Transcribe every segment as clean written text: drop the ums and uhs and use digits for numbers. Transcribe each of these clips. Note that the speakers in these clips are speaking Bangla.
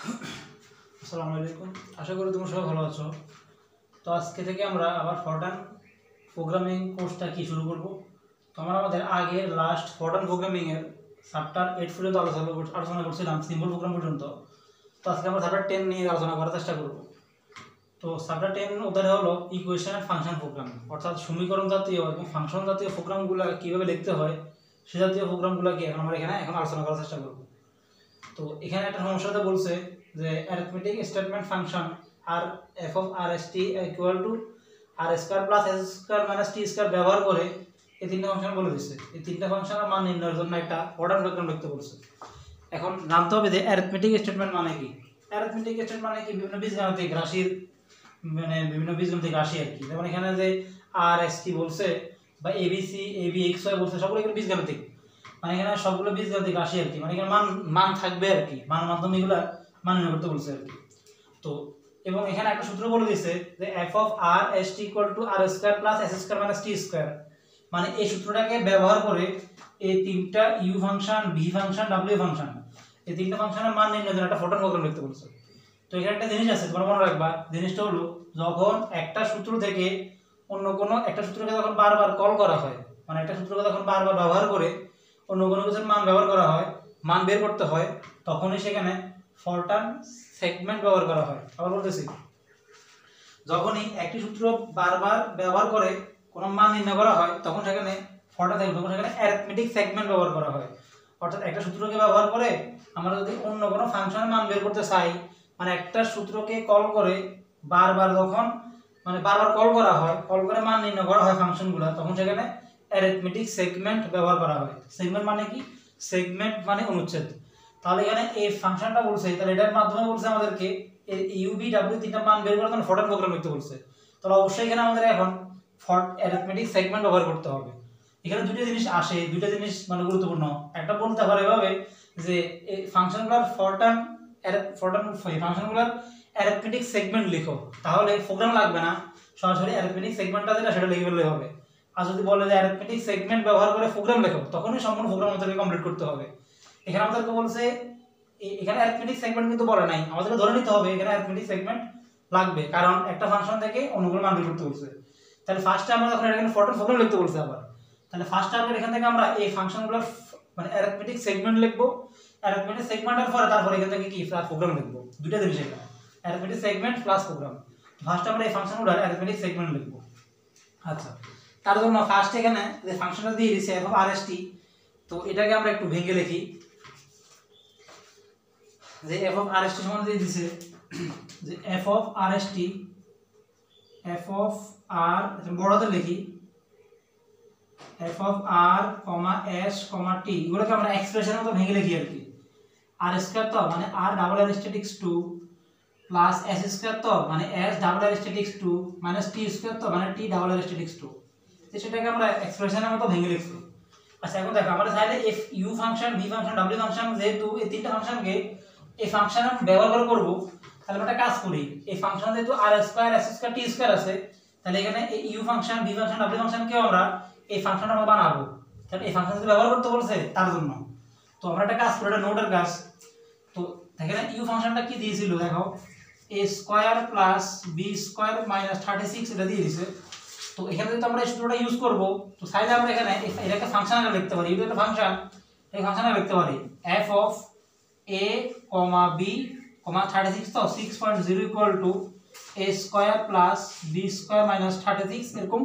আসসালামু আলাইকুম। আশা করি তোমরা সবাই ভালো আছো। তো আজকে থেকে আমরা আবার ফরটান প্রোগ্রামিং কোর্সটা কি শুরু করব। তো আমরা আমাদের আগের লাস্ট ফরটান প্রোগ্রামিং এর চ্যাপ্টার 8 পর্যন্ত আলোচনা করছিলাম, সিম্পল প্রোগ্রাম পর্যন্ত। তো আজকে আমরা চ্যাপ্টার 10 নিয়ে আলোচনা করার চেষ্টা করব। তো চ্যাপ্টার 10 ওদের হলো ইকুয়েশন এন্ড ফাংশন প্রোগ্রাম, অর্থাৎ সমীকরণ জাতীয় এবং ফাংশন জাতীয় প্রোগ্রামগুলো কিভাবে লিখতে হয় সে জাতীয় প্রোগ্রামগুলোকে আমরা এখন আলোচনা করার চেষ্টা করব। তো এখানে একটা সমস্যাতে বলছে যে অ্যারিথমেটিক স্টেটমেন্ট ফাংশন আর F of R S T equal to R square plus S square minus T square ব্যবহার করে এই তিনটা ফাংশন বলে দিচ্ছে। এই তিনটা ফাংশনের মান নির্ণয়ের জন্য একটা অর্ডার প্রোগ্রাম লিখতে বলছে। এখন জানতে হবে যে অ্যারিথমেটিক স্টেটমেন্ট মানে কি। অ্যারিথমেটিক স্টেটমেন্ট মানে কি বিভিন্ন বীজগাণিতিক রাশির বিভিন্ন বীজগাণিতিক রাশি আর কি। যেমন এখানে যে আর এস টি বলছে বা এবিসি এবি এক্স ওয়াই বলছে, সবগুলো এখানে বীজগাণিতিক, মানে এখানে সবগুলো বীজগাণিতিক রাশি আর কি। মানে এখানে মান থাকবে আর কি, মান মাধ্যমে এগুলা মান নির্ণয় করতে বলছে আর কি। তো এবং এখানে একটা সূত্র বলে দিয়েছে যে F of R S T equal to R square plus S square minus T square. মানে এই সূত্রটাকে ব্যবহার করে এই তিনটা U function, V function, W function, এই তিনটা ফাংশনের মান নির্ণয়ের জন্য একটা ফরটান প্রোগ্রাম লিখতে বলছে। তো এখানে একটা জিনিস আছে, তোমরা মনে রাখবা। জিনিসটা হলো যখন একটা সূত্র থেকে অন্য কোনো একটা সূত্রকে যখন বারবার কল করা হয়, মানে একটা সূত্রকে যখন বারবার ব্যবহার করে অন্য কোনো কিছুর মান ব্যবহার করা হয়, মান বের করতে হয়, তখনই সেখানে ফরটান সেগমেন্ট ব্যবহার করা হয়। আবার বলতেছি, যখনই একটি সূত্র বারবার ব্যবহার করে কোনো মান নির্ণয় করা হয়, তখন সেখানে ফরটান সেগমেন্ট, তখন সেখানে অ্যারিথমেটিক সেগমেন্ট ব্যবহার করা হয়। অর্থাৎ একটা সূত্রকে ব্যবহার করে আমরা যদি অন্য কোনো ফাংশনের মান বের করতে চাই, মানে একটা সূত্রকে কল করে বারবার যখন বারবার কল করা হয়, কল করে মান নির্ণয় করা হয় ফাংশনগুলো, তখন সেখানে অ্যারিথমেটিক সেগমেন্ট ব্যবহার করা হয়। সেগমেন্ট মানে কি? সেগমেন্ট মানে অনুচ্ছেদ। তাহলে এখানে এই ফাংশনটা বলছে, তাহলে এটার মাধ্যমে বলছে আমাদেরকে ইউ বি ডাব্লিউ তিনটা মান বের করার জন্য ফরটান প্রোগ্রাম লিখতে বলছে। তাহলে অবশ্যই এখানে আমাদের এখন অ্যারিথমেটিক সেগমেন্ট ব্যবহার করতে হবে। এখানে দুটো জিনিস আসে, দুটো জিনিস গুরুত্বপূর্ণ। একটা বলতে পারে এভাবে যে এই ফাংশনগুলোর ফাংশনগুলোর অ্যারিথমেটিক সেগমেন্ট লিখো, তাহলে প্রোগ্রাম লাগবে না, সরাসরি অ্যারিথমেটিক সেগমেন্টটা যেটা সেটা লিখে ফেললেই হবে। আর যদি বলে যে অ্যারিথমেটিক সেগমেন্ট ব্যবহার করে প্রোগ্রাম লেখো, তখনই সম্পূর্ণ প্রোগ্রাম আমাদেরকে কমপ্লিট করতে হবে। এখানে আমাদেরকে বলছে, এখানে অ্যারিথমেটিক সেগমেন্ট কিন্তু বলে নাই, আমাদেরকে ধরে নিতে হবে এখানে অ্যারিথমেটিক সেগমেন্ট লাগবে, কারণ একটা ফাংশন থেকে অন্যগুলো মান বের করতে বলছে। তাহলে ফার্স্টে আমরা যখন এখানে ফরটান প্রোগ্রাম লিখতে বলছে আবার, তাহলে ফার্স্ট টার্গেট এখান থেকে আমরা এই ফাংশনগুলোর অ্যারিথমেটিক সেগমেন্ট লিখবো। অ্যারিথমেটিক সেগমেন্টের পরে তারপর এখান থেকে কি প্রোগ্রাম লিখবো। দুটো জিনিস এখানে, arithmetic segment plus program. First আমরা এই ফাংশনগুলোর অ্যারিথমেটিক সেগমেন্ট লিখবো। আচ্ছা, তার জন্য ফার্স্ট এখানে যে ফাংশনটা দিয়ে দিয়েছে f of R S t, তো এটাকে আমরা একটু ভেঙে লিখি। যে F of R S t সমান দিয়ে দিয়েছে যে F of R S t, f of r বড়তে লিখি f of r comma s comma t, এগুলোকে আমরা এক্সপ্রেশনের মতো ভেঙে লিখি আর কি। আর স্কয়ার তো মানে আর ডাবল অ্যারিস্টেটিক্স 2 প্লাস এস স্কয়ার তো মানে S double অ্যারিস্টেটিক্স 2 minus T square তো মানে টি ডাবল অ্যারিস্টেটিক্স 2, তো সেটাকে আমরা এক্সপ্রেশনের মতো ভেঙে লিখছি। আচ্ছা, এখন দেখো আমরা চাইলে F U function, V function, W function, যেহেতু এই তিনটা ফাংশনকে এই ফাংশনে ব্যবহার করব, তাহলে আমরা একটা কাজ করি। এই ফাংশন যেহেতু r square s square t square আছে, তাহলে এখানে এই ইউ ফাংশন, ভি ফাংশন, ডাব্লিউ ফাংশনকেও আমরা এই ফাংশনটা আমরা বানাবো। তাহলে এই ফাংশন যদি ব্যবহার করতে বলছে তার জন্য, তো আমরা একটা কাজ করি, এটা নোটের কাজ। তো এখানে ইউ ফাংশনটা কি দিয়েছিল দেখো, a square plus B square minus 36 এটা দিয়ে দিয়েছে। তো এখানে যদি আমরা এই সূত্রটা ইউজ করব, তো চাইলে আমরা এখানে এটাকে ফাংশন আকারে লিখতে পারি। এটা একটা ফাংশন, এই ফাংশন আকারে লিখতে পারি f অফ a, b, 36 তো 6.0 equal to a square plus b square minus 36 এরকম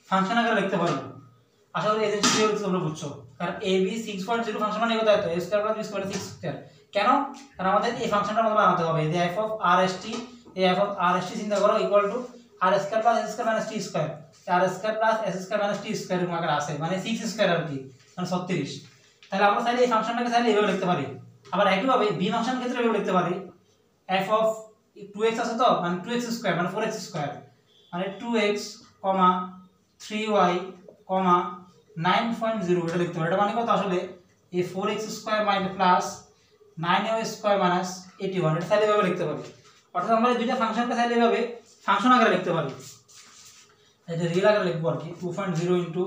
ফাংশন আকারে লিখতে পারবো। আশা করি এই জিনিসটা তোমরা বুঝছো। কারণ a b 6.0 ফাংশন মানে কত হয়, a square plus b square 6 square. কেন? কারণ আমাদের এই ফাংশনটা আমাদের বানাতে হবে। যে f of R S T, এই f of R S T চিন্তা করো equal to R square plus S square minus T square, R square plus S square minus T square এরকম আকারে আছে, মানে 6 স্কয়ার আর কি, মানে 36। তাহলে আমরা চাইলে এই ফাংশনটাকে চাইলে এভাবে লিখতে পারি। আবার একইভাবে বি ফাংশন ক্ষেত্রে এভাবে লিখতে পারি, f অফ 2x আছে তো মানে 2x স্কয়ার মানে 4x স্কয়ার, মানে 2x, 3y, 9.0 এটা লিখতে পারি। এটা মানে কত আসলে এই 4x square minus plus 9y square minus 81, এটা চাইলে এভাবে লিখতে পারি। অর্থাৎ আমরা এই দুইটা ফাংশনকে চাইলে এভাবে ফাংশন আকারে লিখতে পারি। এটা রিয়েল আকারে লিখবো আর কি, 2.0 ইনটু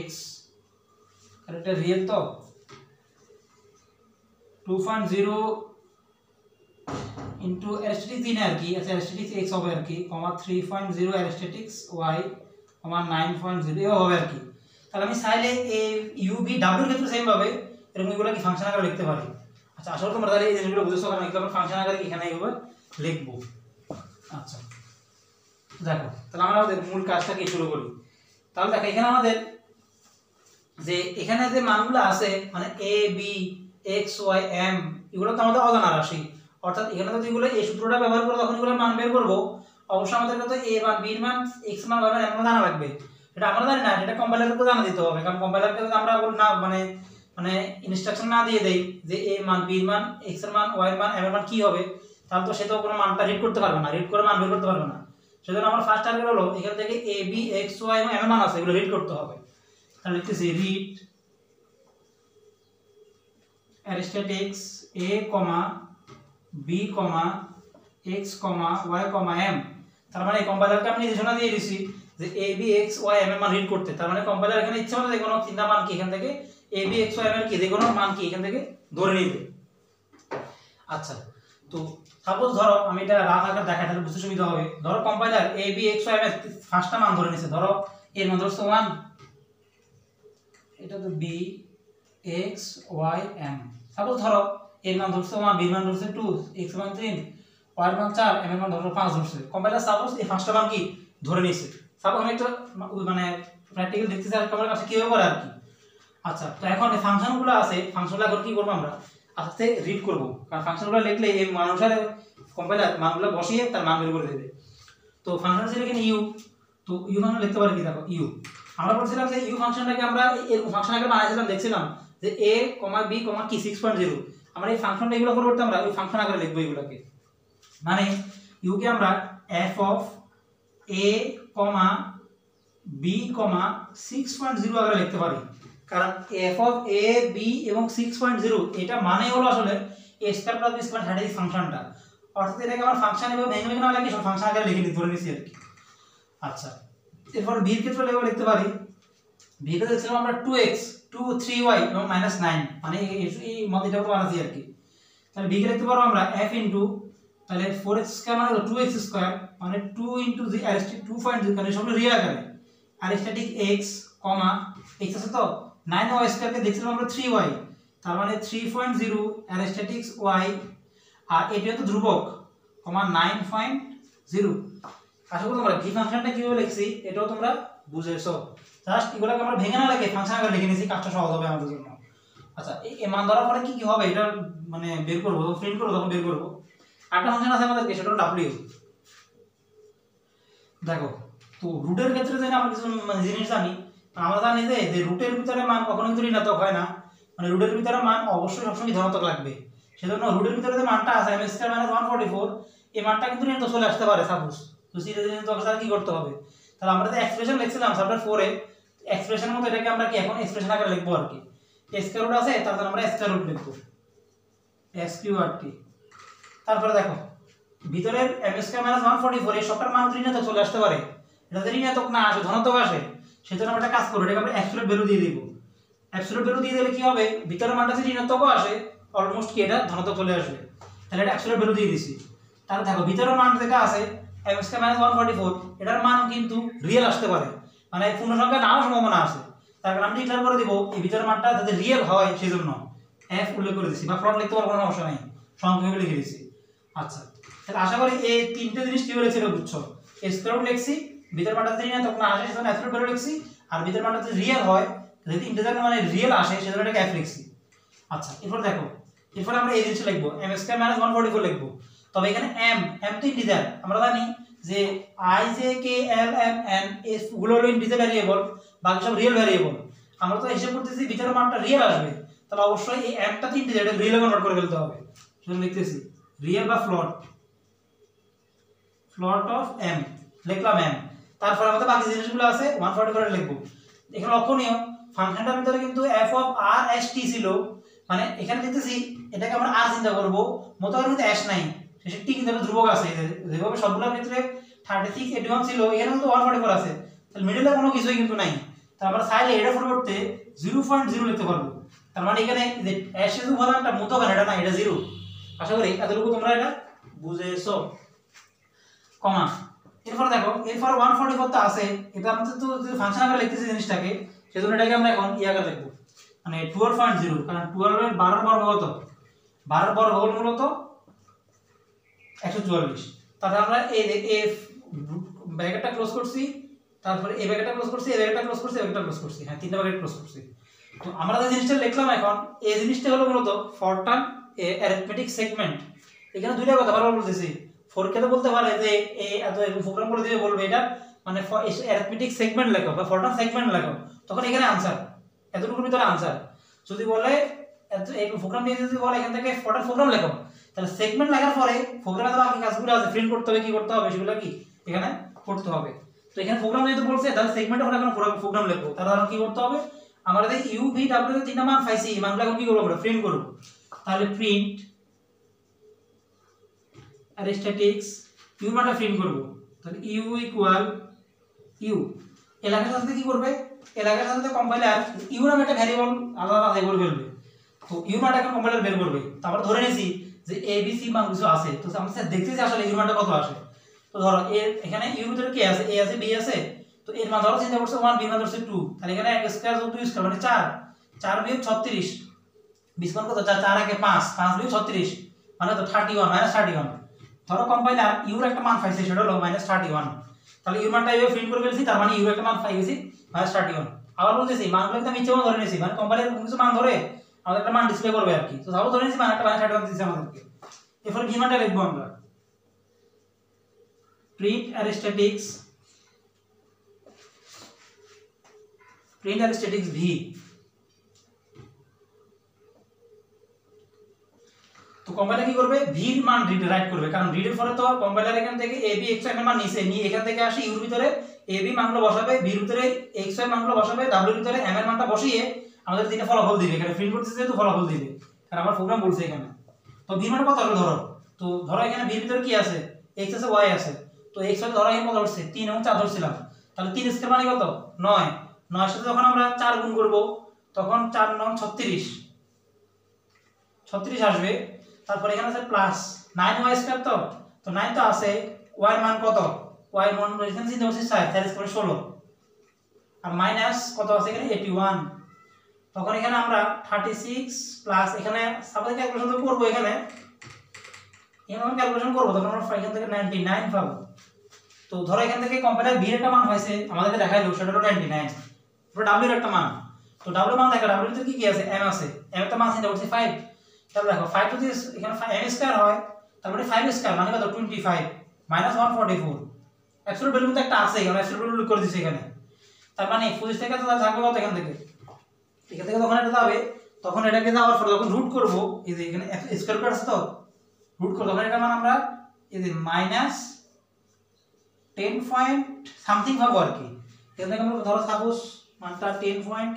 x, আর এটা রিয়েল তো 2.0 ইনটু অ্যারিস্টটিক্স দিনে আর কি, আচ্ছা অ্যারিস্টটিক্স x হবে আর কি, কমা 3.0 অ্যারিস্টটিক্স y, কমা 9.0 এও হবে আর কি। তাহলে আমি চাইলে এই u v w এর ক্ষেত্রে সেম ভাবে এরকম এগুলো কি ফাংশন আকারে লিখতে পারি। আচ্ছা আসলে তোমরা তাহলে এই জিনিসগুলো বুঝছো, কারণ এগুলো আমরা ফাংশন আকারে এখানে এইভাবে লিখবো। আচ্ছা দেখো তাহলে আমরা আমাদের মূল কাজটা কি শুরু করি। তাহলে দেখো এখানে আমাদের যে এখানে যে মানগুলো আছে মানে a b x y m এগুলো তো আমাদের অজানা রাশি, অর্থাৎ এখানে যদি এগুলো এই সূত্রটা ব্যবহার করে তখন এগুলোর মান বের করব, অবশ্যই আমাদেরকে তো a মান b এর মান x মান y মান এর মান জানা লাগবে। এটা আমরা জানি না, এটা কম্পাইলারকে জানা দিতে হবে, কারণ কম্পাইলারকে যদি আমরা না মানে ইনস্ট্রাকশন না দিয়ে দেই যে a মান b এর মান x এর মান y এর মান m এর মান কি হবে, তাহলে তো সে তো কোনো মানটা রিড করতে পারবে না, রিড করে মান বের করতে পারবে না। সেজন্য আমরা ফার্স্ট টার্গেট হলো এখান থেকে a b x y এবং m এর মান আছে এগুলো রিড করতে হবে। তাহলে লিখতেছি read অ্যারিস্টটিক্স a, b, x, y, m। তার মানে কম্পাইলারকে আমি নির্দেশনা দিয়ে দিছি যে a b x y m এর মান রিড করতে। তার মানে কম্পাইলার এখানে ইচ্ছা মতো যে কোনো তিনটা মান কি এখান থেকে a b x y m এর কি যে কোনো মান কি এখান থেকে ধরে নিবে। আচ্ছা তো সাপোজ ধরো আমি এটা রাফ আকারে দেখাই তাহলে বুঝতে সুবিধা হবে। ধরো compiler a b x y m এর ফার্স্টটা মান ধরে নিছে, ধরো এর মান ধরছো 1, এটা তো b x y m। Suppose ধরো এর মান ধরছে 1, b এর মান ধরছে 2, x এর মান 3, y এর মান 4, m এর মান ধরো 5 ধরছে। কম্পাইলার সাপোজ এই ফার্স্টটা মান কি ধরে নিছে। সাপোজ আমি একটা মানে প্র্যাকটিক্যাল দেখতেছি আর তোমার কাছে কিভাবে করে আর কি। আচ্ছা তো এখন এই ফাংশনগুলো আছে, ফাংশনগুলো এখন কি করব আমরা আস্তে রিড করব, কারণ ফাংশনগুলো লিখলে এই মান অনুসারে কম্পাইলার মানগুলো বসিয়ে তার মান বের করে দেবে। তো ফাংশন ছিল এখানে u, তো u ফাংশন লিখতে পারি কি দেখো u আমরা বলছিলাম যে u ফাংশনটাকে আমরা এই ফাংশন আগে বানাইছিলাম, দেখছিলাম যে a, b, কি 6.0 আমরা এই ফাংশনটা এগুলো করতে আমরা ওই ফাংশন আকারে লিখব এগুলোকে। মানে u কে আমরা f of a, b, 6.0 আকারে লিখতে পারি, কারণ f of a, b এবং 6.0 এটা মানে হলো আসলে a square plus b square হাইড এই ফাংশনটা, অর্থাৎ এটাকে আমরা ফাংশন হিসেবে ভেঙে না লিখে সব ফাংশন আকারে লিখে ধরে নিছি আর কি। আচ্ছা এরপর b এর ক্ষেত্রে লেভেল লিখতে পারি, b কে দেখছিলাম আমরা 2x 2 3y এবং -9 মানে এই মধ্যেটা তো বানাচ্ছি আর কি। তাহলে b কে লিখতে পারবো আমরা f ইনটু তাহলে 4x স্কয়ার মানে 2x স্কয়ার মানে 2 ইনটু the arithmetic 2.0 মানে সবগুলো রিয়েল আকারে arithmetic x, x আছে তো 9y স্কয়ার কে দেখছিলাম আমরা 3y তার মানে 3.0 arithmetic y আর এটা তো ধ্রুবক 9.0। আশা করি তোমরা v ফাংশনটা কিভাবে লিখছি এটাও তোমরা বুঝেছো, জাস্ট এগুলোকে আমরা ভেঙে না লিখে ফাংশন আকারে লিখে নিয়েছি, কাজটা সহজ হবে আমাদের জন্য। আচ্ছা এই মান ধরার পরে কি কি হবে এটা মানে বের করব, প্রিন্ট করব তখন বের করব। আরেকটা ফাংশন আছে আমাদের সেটা হলো w। দেখো তো রুটের ক্ষেত্রে যেন আমরা কিছু জিনিস জানি, আমরা জানি যে রুটের ভিতরে মান কখনো কিন্তু ঋণাত্মক হয় না, মানে রুটের ভিতরে মান অবশ্যই সবসময় ধনাত্মক লাগবে। সেজন্য রুটের ভিতরে যে মানটা আছে m² - 144 এই মানটা কিন্তু ঋণাত্মক চলে আসতে পারে সাপোজ, তো সিরিজ ঋণাত্মক আসলে কি করতে হবে, তাহলে আমরা যে এক্সপ্রেশন লিখছিলাম চ্যাপ্টার 4 এ এক্সপ্রেশনের মতো এটাকে আমরা কি এখন এক্সপ্রেশন আকারে লিখব আর কি। স্কয়ার রুট আছে তার জন্য আমরা স্কয়ার রুট লিখব sqrt। তারপরে দেখো ভিতরের m² - 144 এই সবটার মান ঋণাত্মক চলে আসতে পারে, এটা যদি ঋণাত্মক না আসে ধনাত্মক আসে সেজন্য আমরা একটা কাজ করব, এটাকে আমরা অ্যাবসলিউট ভ্যালু দিয়ে দেব। অ্যাবসলিউট ভ্যালু দিয়ে দিলে কি হবে ভিতরের মানটা যদি ঋণাত্মক আসে অলমোস্ট কি এটা ধনাত্মক চলে আসবে, তাহলে এটা অ্যাবসলিউট ভ্যালু দিয়ে দিছি। তাহলে দেখো ভিতরের মান যেটা আছে m² - 144 এটার মান কিন্তু রিয়েল আসতে পারে, মানে পূর্ণ সংখ্যা নাও সম্ভাবনা আছে, তার কারণে আমি ডিক্লেয়ার করে দিব এই ভিতরের মানটা যাতে রিয়েল হয় সেজন্য f উল্লেখ করে দিছি, বা ফ্লট লিখতে পারবো কোনো সমস্যা নাই, সংখ্যা হিসেবে লিখে দিছি। আচ্ছা তাহলে আশা করি এই তিনটে জিনিস কি বলেছিল বুঝছো, স্কয়ার রুট লিখছি ভিতরের মানটা যদি ঋণাত্মক না আসে সেজন্য অ্যাবসলিউট ভ্যালু লিখছি, আর ভিতরের মানটা যদি রিয়েল হয় যদি ইন্টিজার মানে রিয়েল আসে সেজন্য এটাকে f লিখছি। আচ্ছা এরপর দেখো এরপর আমরা এই জিনিসটা লিখব m² - 144 লিখব, তবে এখানে m তো ইন্টিজার, আমরা জানি যে i j k l m n s গুলো হলো ইন্টিজার ভ্যারিয়েবল, বাকি সব রিয়েল ভ্যারিয়েবল। আমরা তো হিসাব করতেছি ভিতরের মানটা রিয়েল আসবে, তাহলে অবশ্যই এই m টা তো ইন্টিজার, এটা রিয়েলে কনভার্ট করে ফেলতে হবে। সেজন্য লিখতেছি রিয়েল বা ফ্লট অফ m লিখলাম m। তারপর আমাদের বাকি জিনিসগুলো আছে 144 লিখব। এখানে লক্ষণীয় ফাংশনটার ভিতরে কিন্তু f of r s t ছিল, মানে এখানে দেখতেছি এটাকে আমরা r চিন্তা করব মোটামুটি কিন্তু s নাই, শেষে t কিন্তু ধ্রুবক আছে, যেভাবে সবগুলোর ক্ষেত্রে 36 81 ছিল এখানে কিন্তু 144 আছে, তাহলে মিডলে কোনো কিছুই কিন্তু নাই, তাহলে আমরা চাইলে এটা পরিবর্তে 0.0 লিখতে পারবো। তার মানে এখানে যে s এর উপাদানটা মুতগান এটা না, এটা 0, আশা করি এতটুকু তোমরা এটা বুঝেছো। কমা এরপর দেখো, এরপর 144 তো আছে, এটা আমাদের তো যদি ফাংশন আকারে লিখতেছি জিনিসটাকে, সেজন্য এটাকে আমরা এখন আকারে লিখব, মানে 12.0, কারণ 12 এর 12 এর বর্গ কত, 12 এর বর্গ হলো মূলত 144। তাহলে আমরা এই ব্র্যাকেটটা ক্লোজ করছি, তারপরে এই ব্র্যাকেটটা ক্লোজ করছি, এই ব্র্যাকেটটা ক্লোজ করছি, এই ব্র্যাকেটটা ক্লোজ করছি, হ্যাঁ তিনটা ব্র্যাকেট ক্লোজ করছি। তো আমরা যে জিনিসটা লিখলাম এখন, এই জিনিসটা হলো মূলত ফরটান অ্যারিথমেটিক সেগমেন্ট। এখানে দুইটা কথা বারবার বলতেছি, পরীক্ষাতে বলতে পারে যে এই এত প্রোগ্রাম করে দিবে, বলবে এটা মানে অ্যারিথমেটিক সেগমেন্ট লেখো বা ফরটান সেগমেন্ট লেখো, তখন এখানে आंसर এতটুকুর ভিতরে आंसर। যদি বলে এই প্রোগ্রাম দিয়ে যদি বলে এখান থেকে ফরটান প্রোগ্রাম লেখো, তাহলে সেগমেন্ট লেখার পরে প্রোগ্রামে তো বাকি কাজগুলো আছে, প্রিন্ট করতে হবে, কি করতে হবে সেগুলো কি এখানে করতে হবে। তো এখানে প্রোগ্রাম যেহেতু বলছে, তাহলে সেগমেন্টে আমরা এখন প্রোগ্রাম লিখবো, তাহলে আমরা কি করতে হবে, আমরা এই ইউ ভি ডব্লিউ এর তিনটা মান পাইছি, এই মানগুলো এখন কি করব, আমরা প্রিন্ট করব। তাহলে প্রিন্ট অ্যারিস্ট্যাটিক্স ইউ মানটা প্রিন্ট করব, তাহলে ইউ ইকুয়াল ইউ, এলাকার সাথে কি করবে, এলাকার সাথে কম্পাইলার ইউ নামে একটা ভ্যারিয়েবল আলাদা আলাদা করে ফেলবে। তো ইউ মানটা এখন কম্পাইলার বের করবে, তারপর ধরে নিয়েছি যে এ বি সি মান কিছু আছে, তো আমরা দেখতেছি আসলে ইউ মানটা কত আসে। তো ধরো এর এখানে ইউ ভিতরে কি আছে, এ আছে বি আছে, তো এর মান ধরো চিন্তা করছে 1, বি মান ধরছে 2, তাহলে এখানে x স্কয়ার যোগ 2 স্কয়ার মানে 4, 4 বিয়োগ 36, 20 মান কত, 4 4 একে 5, 5 বিয়োগ 36 মানে তো 31 মাইনাস 31। ধরো কম্পাইলার ইউর একটা মান পাইছে, সেটা হলো -31, তাহলে ইউর মানটা এইভাবে প্রিন্ট করে ফেলছি, তার মানে ইউর একটা মান পাই গেছি -31। আবার বলতেছি মানগুলো একদম ইচ্ছে মতো ধরে নিয়েছি, মানে কম্পাইলার কিছু মান ধরে আমাদের একটা মান ডিসপ্লে করবে আর কি। তো তাহলে ধরে নিয়েছি মান একটা -31 দিয়েছে আমাদেরকে। এরপর ভি মানটা লিখবো আমরা, প্রিন্ট অ্যারিস্ট্যাটিক্স ভি। তো কম্পাইলার কি করবে, ভি এর মান রাইট করবে, কারণ রিড এর পরে তো কম্পাইলার এখান থেকে এ বি এক্স এর মান নিচে নিয়ে এখান থেকে আসে ইউর ভিতরে এ বি মানগুলো বসাবে, বি এর ভিতরে এক্স এর মানগুলো বসাবে, ডাব্লিউ এর ভিতরে এম এর মানটা বসিয়ে আমাদের তিনটা ফলাফল দিবে, এখানে প্রিন্ট করতেছে যেহেতু ফলাফল দিবে, কারণ আমার প্রোগ্রাম বলছে এখানে। তো ভি মান কত হবে ধরো, তো ধরো এখানে বি এর ভিতরে কি আছে, এক্স আছে ওয়াই আছে, তো এক্স এর ধরো এখানে কত হচ্ছে 3 এবং 4 ধরছিলাম, তাহলে 3 স্কয়ার মানে কত 9, 9 এর সাথে যখন আমরা 4 গুণ করব তখন 4 9 36 আসবে। তারপর এখানে আছে প্লাস 9y স্কয়ার, তো 9 তো আছে, y এর মান কত, y এর মান এখানে চিন্তা করছি 4, 4 স্কয়ার 16, আর মাইনাস কত আছে এখানে 81। তখন এখানে আমরা 36 প্লাস এখানে সাপোজ ক্যালকুলেশন করব, এখানে আমরা ক্যালকুলেশন করব, তখন আমরা এখান থেকে 99 পাবো। তো ধরো এখান থেকে কম্পাইলার বি এর একটা মান পাইছে, আমাদেরকে দেখাইলো সেটা হলো 99, তারপর w এর একটা মান, তো w মান দেখা, w এর কি আছে, m আছে, m এর মান চিন্তা করছি 5, তাহলে দেখো 5 যদি এখানে m স্কয়ার হয়, তারপরে 5 স্কয়ার মানে কত 25 মাইনাস 144, অ্যাবসলিউট ভ্যালু তো একটা আছে, আমরা অ্যাবসলিউট ভ্যালু করে দিছি এখানে, তার মানে 25 থেকে তো থাকবে কত এখান থেকে যখন এটা যাবে, তখন এটাকে যাওয়ার পর যখন রুট করব, এই যে এখানে স্কয়ার রুট আছে তো রুট করব, তখন এটা মান আমরা এই যে মাইনাস 10 পয়েন্ট সামথিং পাবো আর কি। এখান থেকে আমরা ধরো সাপোজ মানটা 10 পয়েন্ট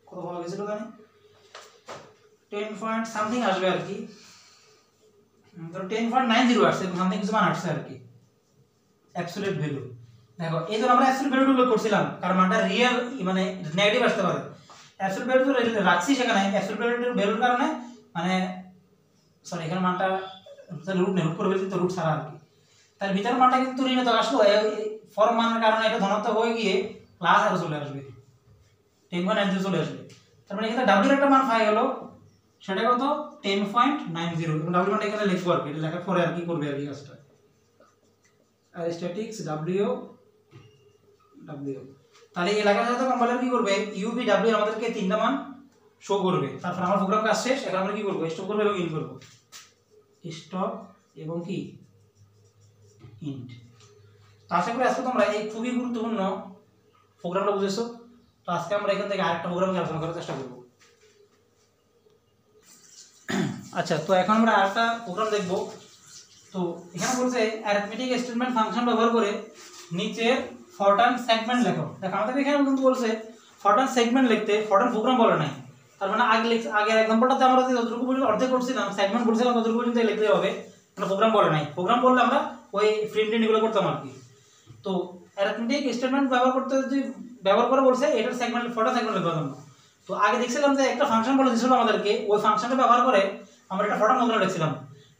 কত পাওয়া গেছিল জানি, 10 পয়েন্ট সামথিং আসবে আর কি, ধরো 10.90 আসছে, সামথিং কিছু মান আসছে আর কি অ্যাবসলিউট ভ্যালু। দেখো এই জন্য আমরা অ্যাবসলিউট ভ্যালু উল্লেখ করছিলাম, কারণ মানটা রিয়েল মানে নেগেটিভ আসতে পারে, অ্যাবসলিউট ভ্যালু রাখছি সেখানে, অ্যাবসলিউট ভ্যালুর কারণে মানে সরি এখানে মানটা রুট করে ফেলছি, তো রুট ছাড়া আর কি, তার ভিতরের মানটা কিন্তু ঋণাত্মক আসলো, ফর্ম মানের কারণে এটা ধনাত্মক হয়ে গিয়ে প্লাস আরো চলে আসবে, 10.90 চলে আসবে। তার মানে এখানে w এর একটা মান পাই হলো, সেটা কত 10.90, এবং w মানটা এখানে লিখবো আর কি, এটা লেখার পরে আর কি করবে আর কি কাজটা, অ্যারিস্ট্যাটিক্স w, তাহলে এই লেখার সাথে কম্পাইলার কি করবে, u v w আমাদেরকে তিনটা মান শো করবে। তারপর আমার প্রোগ্রাম কাজ শেষ, এখন আমরা কি করব, স্টপ করব এবং ইন করব, স্টপ এবং কি ইন্ট। তো আশা করি আজকে তোমরা এই খুবই গুরুত্বপূর্ণ প্রোগ্রামটা বুঝেছো। তো আজকে আমরা এখান থেকে আরেকটা প্রোগ্রাম আলোচনা করার চেষ্টা করব। আচ্ছা, তো এখন আমরা আরেকটা প্রোগ্রাম দেখব। তো এখানে বলছে অ্যারিথমেটিক স্টেটমেন্ট ফাংশন ব্যবহার করে নিচের ফরটান সেগমেন্ট লেখো। দেখো আমাদের এখানে কিন্তু বলছে ফরটান সেগমেন্ট লিখতে, ফরটান প্রোগ্রাম বলে নাই, তার মানে আগের এক্সাম্পলটাতে আমরা যতটুকু পর্যন্ত অর্ধেক করছিলাম, সেগমেন্ট বলছিলাম ততটুকু পর্যন্ত লিখতে হবে, মানে প্রোগ্রাম বলে নাই। প্রোগ্রাম বললে আমরা ওই প্রিন্ট এগুলো করতাম আর কি। তো অ্যারিথমেটিক স্টেটমেন্ট ব্যবহার করে বলছে এটার সেগমেন্ট, ফরটান সেগমেন্ট লিখতে হবে। তো আগে দেখছিলাম যে একটা ফাংশন বলে দিয়েছিল আমাদেরকে, ওই ফাংশনটা ব্যবহার করে আমরা একটা ফরটান প্রোগ্রাম লিখছিলাম।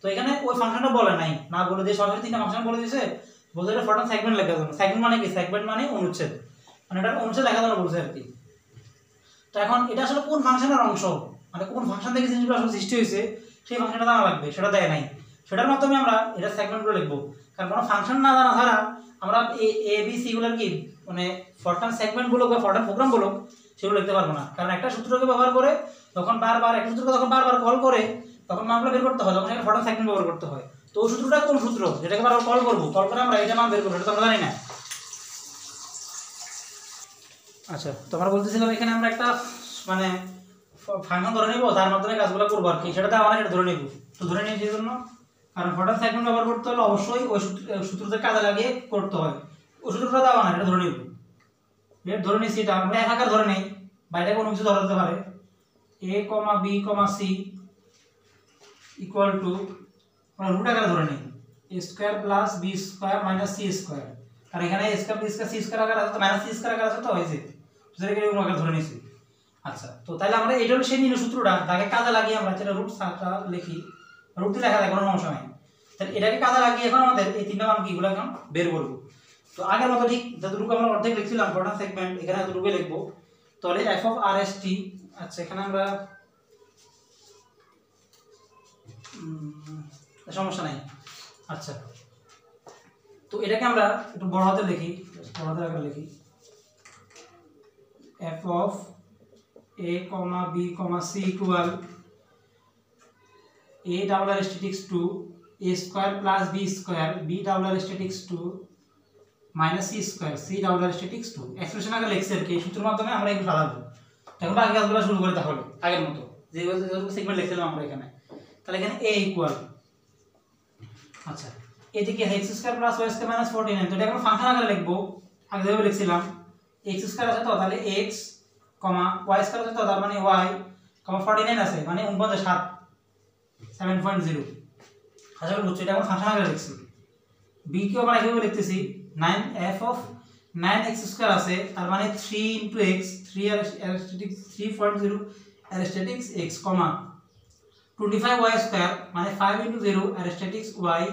তো এখানে ওই ফাংশনটা বলে নাই, না বলে দিয়ে সরাসরি তিনটা ফাংশন বলে দিয়েছে, বলতে এটা ফরটার্ন সেগমেন্ট লেখার জন্য। সেগমেন্ট মানে কি? সেগমেন্ট মানে অনুচ্ছেদ, মানে এটা অনুচ্ছেদ লেখার জন্য বলছে আর কি। তো এখন এটা আসলে কোন ফাংশনের অংশ, মানে কোন ফাংশন থেকে জিনিসগুলো আসলে সৃষ্টি হয়েছে সেই ফাংশনটা জানা লাগবে, সেটা দেয় নাই। সেটার মাধ্যমে আমরা এটা সেগমেন্টগুলো লিখবো। কারণ কোনো ফাংশন না জানা ছাড়া আমরা এ বি সি গুলোর কি মানে ফরটার্ন সেগমেন্ট বলুক বা ফরটার্ন প্রোগ্রাম বলুক সেগুলো লিখতে পারবো না। কারণ একটা সূত্রকে ব্যবহার করে তখন বারবার একটা সূত্রকে যখন বারবার কল করে তখন মানগুলো বের করতে হয়, তখন সেখানে ফরটার্ন সেগমেন্ট ব্যবহার করতে হয়। তো ওই সূত্রটা কোন সূত্র যেটাকে বারবার কল করবো, কল করে আমরা এটা মান বের করবো, এটা তো আমরা জানি না। আচ্ছা, তোমরা বলতেছিলাম এখানে আমরা একটা মানে ফাংশন ধরে নিব, তার মাধ্যমে কাজগুলো করবো আর কি, সেটা তো আমরা এটা ধরে নিব। তো ধরে নিই যে জন্য, কারণ ফরটার্ন সেগমেন্ট ব্যবহার করতে হলে অবশ্যই ওই সূত্রতে কাজে লাগিয়ে করতে হয়। ওই সূত্রটা দেওয়া না, এটা ধরে নিব। এটা ধরে নিচ্ছি, এটা আমরা এক আকার ধরে নেই, বাইরে কোনো কিছু ধরা যেতে পারে। a, b, c equal to আমরা রুট আকারে ধরে নিই a square plus b square minus c square. আর এখানে a square b square c square আকারে আছে, তো মাইনাস c স্কয়ার আকারে আছে, তো হয়েছে সেটাকে এরকম আকারে ধরে নিয়েছি। আচ্ছা, তো তাহলে আমরা এটা হলো সেই নির্ণয় সূত্রটা, তাকে কাজে লাগিয়ে আমরা যেটা রুট সাটা লিখি, রুট দিয়ে লেখা যায় কোনো সমস্যা নাই। তাহলে এটাকে কাজে লাগিয়ে এখন আমাদের এই তিনটা মান কিগুলো এখন বের করব। তো আগের মতো ঠিক যতটুকু আমরা অর্ধেক লিখছিলাম ফরটার্ন সেগমেন্ট, এখানে এতটুকু লিখবো। তাহলে f অফ rst, আচ্ছা এখানে আমরা সমস্যা নাই। আচ্ছা, তো এটাকে আমরা একটু বড় হাতে লিখি, বড় হাতের আকারে লিখি f of a, b, c equal a double asterisks two a square plus b square b double asterisks two minus c square c double asterisks two. Expression আগে লিখছি আর কি, সূত্রের মাধ্যমে আমরা এগুলো সাজাবো। এখন আগে কাজগুলো শুরু করি তাহলে আগের মতো যেভাবে সেগমেন্ট লিখছিলাম আমরা এখানে। তাহলে এখানে a ইকুয়াল, আচ্ছা এদিকে x square plus y square minus 49, তো এটা এখন ফাংশন আকারে লিখবো। আগে যেভাবে লিখছিলাম x স্কয়ার আছে, তো তাহলে x y স্কয়ার আছে, তো তার মানে y 49 আছে, মানে 7.0। আশা করি বুঝছো, এটা এখন ফাংশন আকারে লিখছি। b কে আমরা এইভাবে লিখতেছি 9 f অফ 9x স্কয়ার আছে, তার মানে 3 x 3 অ্যারিস্টেটিক্স 3.0 অ্যারিস্টেটিক্স x, 25y স্কয়ার মানে 5 0 অ্যারিস্টেটিক্স y,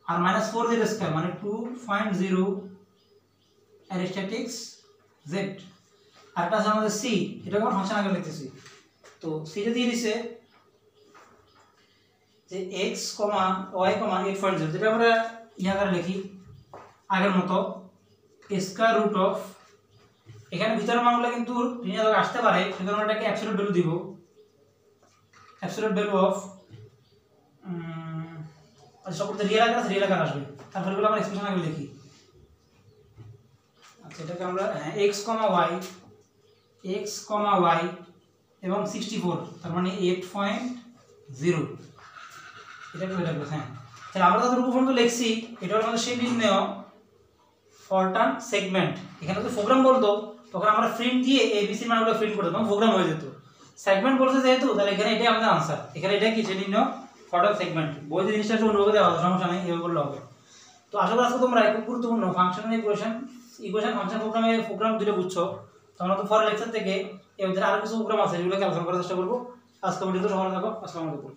আর মাইনাস 4z স্কয়ার মানে 2.0 অ্যারিস্টেটিক্স z। আর এটা আছে আমাদের c, এটা আমরা ফাংশন আকারে লিখতেছি। তো c টা দিয়ে দিছে যে x, y, 8.0, যেটা আমরা আকারে লিখি আগের মতো স্কয়ার রুট অফ, এখানে ভিতরের মানগুলো কিন্তু ঋণাত্মক আসতে পারে, সেজন্য আমরা এটাকে অ্যাবসলিউট ভ্যালু দিব। অ্যাবসলিউট ভ্যালু অফ সবগুলো রিয়েল আকার আছে, রিয়েল আকার আসবে, তারপরে এগুলো আমরা এক্সপ্রেশন আগে লিখি। আচ্ছা, এটাকে আমরা x, y এবং 64, তার মানে 8.0, এটা হ্যাঁ। তাহলে আমরা যত রূপ পর্যন্ত লিখছি এটা হলো আমাদের সেই নির্ণয় ফরটার্ন সেগমেন্ট। এখানে যদি প্রোগ্রাম বলতো তখন আমরা প্রিন্ট দিয়ে এবিসি মানগুলো প্রিন্ট করতাম, তখন প্রোগ্রাম হয়ে যেত। সেগমেন্ট বলছে যেহেতু, তাহলে এখানে এটাই আমাদের আনসার। এখানে এটা কি সেই নির্ণয় ফরটার্ন সেগমেন্ট। বইতে জিনিসটা একটু অন্যভাবে দেওয়া হবে, সমস্যা নেই, এভাবে করলে হবে। তো আশা করি আজকে তোমরা খুব গুরুত্বপূর্ণ ফাংশনাল ইকুয়েশন ফাংশন প্রোগ্রাম দুটো বুঝছো। তোমরা তো পরের লেকচার থেকে এর আরো কিছু প্রোগ্রাম আছে যেগুলোকে আলোচনা করার চেষ্টা করবো। আজকে ভিডিওতে সবাই থাকো, আসসালামু আলাইকুম।